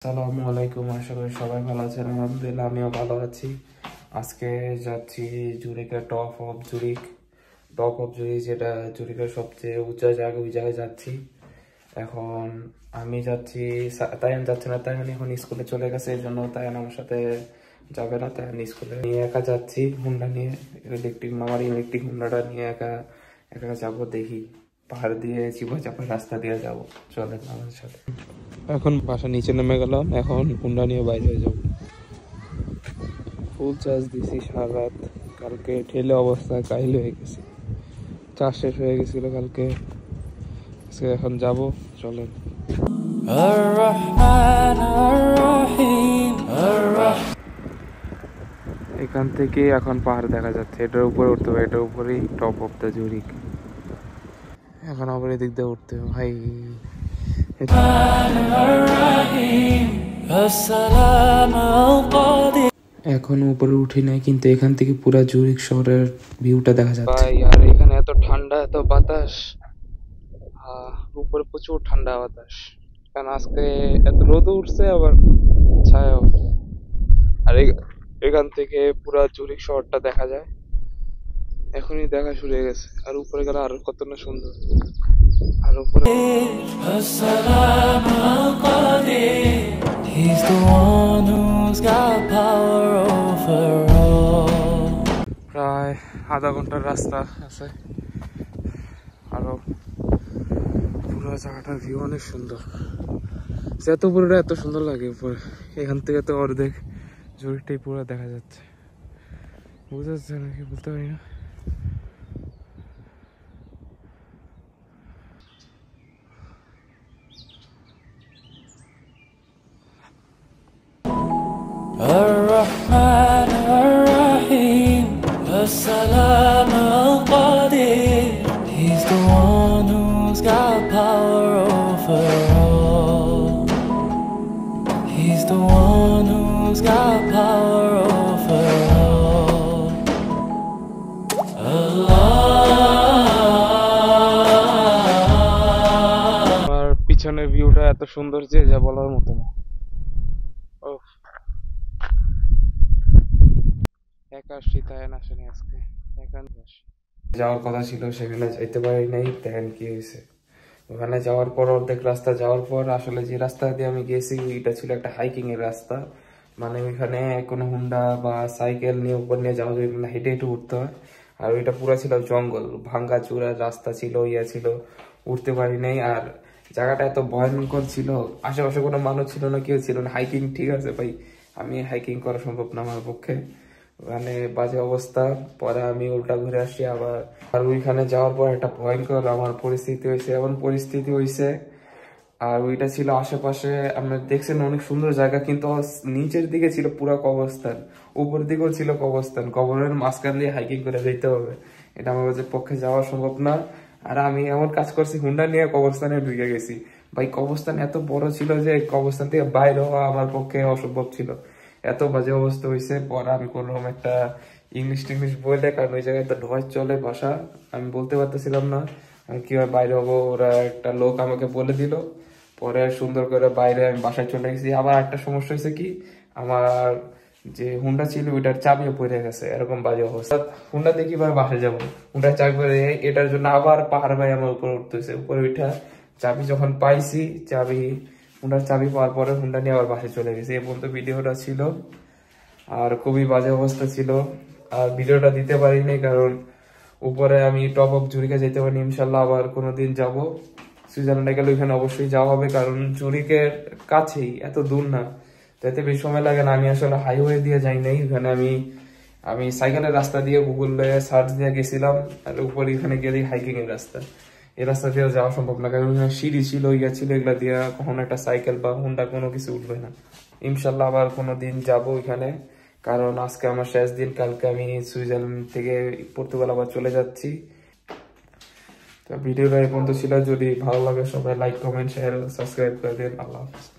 আসসালামু আলাইকুম, আশা করি সবাই ভালো আছেন। আলহামদুলিল্লাহ আমিও ভালো আছি। আজকে যাচ্ছি জুরিকের টপ অফ জুরিক যেটা জুরিকের সবচেয়ে উঁচা জায়গা, ওই জায়গায় যাচ্ছি। এখন আমি যাচ্ছি, তাইয়ান যাচ্ছে না, তাইয়ান এখন স্কুলে চলে গেছে, এই জন্য তাইয়ান আমার সাথে যাবে না। তাইয়ান স্কুলে নিয়ে একা যাচ্ছি, হুন্ডা নিয়ে, মামার ইলেকট্রিক হুন্ডাটা নিয়ে একা একা যাবো। দেখি পাহাড় দিয়ে চিপা চাপা রাস্তা দিয়ে যাবো, চলেন আমার সাথে। এখন বাসা নিচে নেমে গেলাম, এখন হুন্ডা নিয়ে বাইরে যাব। ফুল চার্জ দিছি সারা রাত, কালকে ঠেলে অবস্থা কাহিল হয়ে গেছে, চার্জ শেষ হয়ে গেছিল কালকে। আজকে এখন যাব, চলেন। এখান থেকে এখন পাহাড় দেখা যাচ্ছে, এটার উপরে উঠতে হবে, এটার উপরেই টপ অফ দ্য জুরিক। এখন আবার এদিক দিয়ে উঠতে হবে ভাই। এখন উপরে উঠি নাই, কিন্তু এখান থেকে পুরা জুরিক শহরের ভিউটা দেখা যাচ্ছে ভাই। আর এখানে এত ঠান্ডা, এত বাতাস, উপরে প্রচুর ঠান্ডা বাতাস, কারণ আজকে এত রোদ উঠছে, আবার ছায়াও। আর এখান থেকে পুরা জুরিক শহরটা দেখা যায়, এখনই দেখা শুরু হয়ে গেছে। আর উপরে গেলে আর কত না সুন্দর। আর উপরে He's the one who's got power over all. প্রায় আধা ঘন্টার রাস্তা আছে আরো। পুরো জায়গাটার ভিউ অনেক সুন্দর, এত পুরোটা এত সুন্দর লাগে উপরে। এখান থেকে তো অর্ধেক জুরিকটাই পুরো দেখা যাচ্ছে, বুঝা যাচ্ছে নাকি বলতে পারি না। الرحمن الرحيم السلام القدير He's the one who's got power over all He's the one who's got power over all Allah আর পিছনের ভিউটা এত সুন্দর যে যা বলার মতো না। যাওয়ার কথা ছিল, সেখানে যাইতে পারি নাই। দেখেন কি হয়েছে, ওখানে যাওয়ার পর অর্ধেক রাস্তা যাওয়ার পর আসলে যে রাস্তা দিয়ে আমি গেছি এটা ছিল একটা হাইকিং এর রাস্তা, মানে ওইখানে কোনো হুন্ডা বা সাইকেল নিয়ে উপর নিয়ে যাওয়া যাবে না, হেঁটে হেঁটে উঠতে হয়। আর ওইটা পুরো ছিল জঙ্গল, ভাঙ্গা চূড়ার রাস্তা ছিল, ছিল, উঠতে পারি নাই। আর জায়গাটা এত ভয়ঙ্কর ছিল, আশেপাশে কোনো মানুষ ছিল না, কেউ ছিল না। হাইকিং ঠিক আছে ভাই, আমি হাইকিং করা সম্ভব না আমার পক্ষে, ওখানে বাজে অবস্থা। পরে আমি উল্টা ঘুরে আসি আবার। আর ওইখানে যাওয়ার পর একটা ভয়ঙ্কর আমার পরিস্থিতি হয়েছে, এমন পরিস্থিতি হয়েছে। আর ওইটা ছিল আশেপাশে আমরা দেখছেন অনেক সুন্দর জায়গা, কিন্তু নিচের দিকে ছিল পুরো কবরস্থান, উপর দিকেও ছিল কবরস্থান। কবরের মাঝখান দিয়ে হাইকিং করে যেতে হবে, এটা আমার পক্ষে যাওয়া সম্ভব না। আর আমি এমন কাজ করছি, হুন্ডা নিয়ে কবরস্থানে ঢুকে গেছি ভাই। কবরস্থান এত বড় ছিল যে কবরস্থান থেকে বাইরে হওয়া আমার পক্ষে অসম্ভব ছিল, এত বাজে অবস্থা হয়েছে। পরে আমি কোনরকম একটা ইংলিশ টিংলিশ বললে, কারণ ওই জায়গায় তো ঢয় চলে ভাষা, আমি বলতে পারতেছিলাম না আমি কিভাবে বাইরে হবো। ওরা একটা লোক আমাকে বলে দিল, পরে সুন্দর করে বাইরে আমি বাসায় চলে গেছি। আবার একটা সমস্যা হয়েছে কি, আমার যে হুন্ডা ছিল ওইটার চাবিও পড়ে গেছে, এরকম বাজে অবস্থা। হুন্ডা দিয়ে কিভাবে বাসায় যাবো, হুন্ডার চাবি পড়ে, এটার জন্য আবার পাহাড় ভাই আমার উপরে উঠতেছে। উপরে উঠা চাবি যখন পাইছি, হুন্ডার চাবি পাওয়ার পরে হুন্ডা নিয়ে আবার বাসায় চলে গেছে। এই পর্যন্ত ভিডিওটা ছিল, আর খুবই বাজে অবস্থা ছিল। আর ভিডিওটা দিতে পারিনি কারণ উপরে আমি টপ অফ জুরিকে যেতে পারিনি। ইনশাল্লাহ আবার কোনোদিন যাব, সুইজারল্যান্ডে গেলে ওইখানে অবশ্যই যাওয়া হবে, কারণ জুরিকের কাছেই, এত দূর না, যেতে বেশি সময় লাগে না। আমি আসলে হাইওয়ে দিয়ে যাই নাই, ওখানে আমি সাইকেলের রাস্তা দিয়ে গুগলে সার্চ দিয়ে গেছিলাম। আর উপরে এখানে গেলেই হাইকিং এর রাস্তা, এই রাস্তা দিয়ে যাওয়া সম্ভব না, কারণ সিঁড়ি ছিল, ইয়া ছিল, এগুলা দিয়ে কখনো একটা সাইকেল বা হুন্ডা কোনো কিছু উঠবে না। ইনশাল্লাহ আবার কোনোদিন যাবো ওইখানে, কারণ আজকে আমার শেষ দিন, কালকে আমি সুইজারল্যান্ড থেকে পর্তুগাল আবার চলে যাচ্ছি। তো ভিডিওটা এই পর্যন্ত ছিল, যদি ভালো লাগে সবাই লাইক কমেন্ট শেয়ার সাবস্ক্রাইব করে দেন। আল্লাহ হাফেজ।